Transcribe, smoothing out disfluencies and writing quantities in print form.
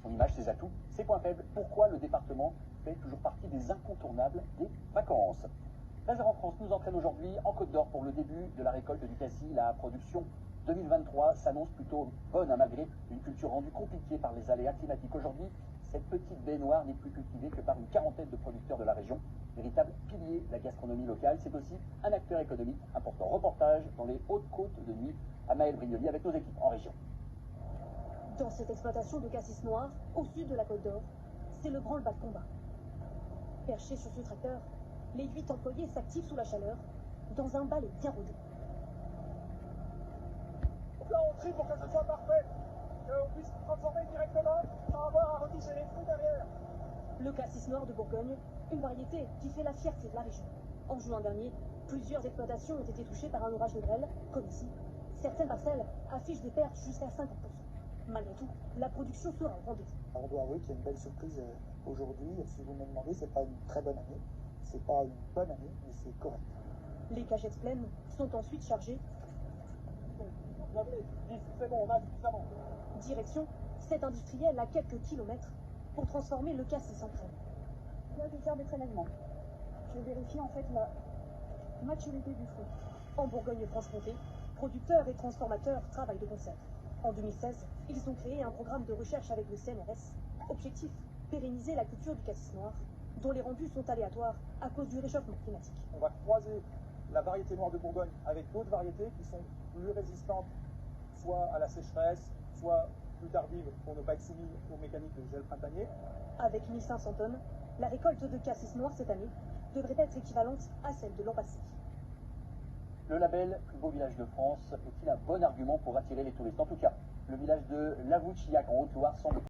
Son image, ses atouts, ses points faibles. Pourquoi le département fait toujours partie des incontournables des vacances. Réserve en France nous entraîne aujourd'hui en Côte d'Or pour le début de la récolte du cassis. La production 2023 s'annonce plutôt bonne, malgré une culture rendue compliquée par les aléas climatiques. Aujourd'hui, cette petite baie noire n'est plus cultivée que par une quarantaine de producteurs de la région. Véritable pilier de la gastronomie locale, c'est aussi un acteur économique important. Reportage dans les Hautes-Côtes de Nuit à Maël Brignoli avec nos équipes en région. Dans cette exploitation de cassis noir, au sud de la Côte d'Or, c'est le branle-bas de combat. Perchés sur ce tracteur, les 8 employés s'activent sous la chaleur, dans un balai bien rodé. Là, on trie pour que ce soit parfait, qu'on puisse transformer directement sans avoir à retoucher les fruits derrière. Le cassis noir de Bourgogne, une variété qui fait la fierté de la région. En juin dernier, plusieurs exploitations ont été touchées par un orage de grêle, comme ici. Certaines parcelles affichent des pertes jusqu'à 50%. Malgré tout, la production sera au rendez-vous. On doit avouer qu'il y a une belle surprise aujourd'hui. Si vous me demandez, c'est pas une très bonne année. C'est pas une bonne année, mais c'est correct. Les cagettes pleines sont ensuite chargées. C'est bon, on a suffisamment. Direction cet industriel à quelques kilomètres pour transformer le cassis en crème. Là, je vais faire des prélèvements. Je vérifie en fait la maturité du fruit. En Bourgogne-Franche-Comté, producteurs et transformateurs travaillent de concert. En 2016, ils ont créé un programme de recherche avec le CNRS. Objectif, pérenniser la culture du cassis noir, dont les rendus sont aléatoires à cause du réchauffement climatique. On va croiser la variété noire de Bourgogne avec d'autres variétés qui sont plus résistantes soit à la sécheresse, soit plus tardives pour ne pas être soumises aux mécaniques de gel printanier. Avec 1500 tonnes, la récolte de cassis noir cette année devrait être équivalente à celle de l'an passé. Le label plus beau village de France est-il un bon argument pour attirer les touristes? En tout cas, le village de Lavouchillac en Haute-Loire semble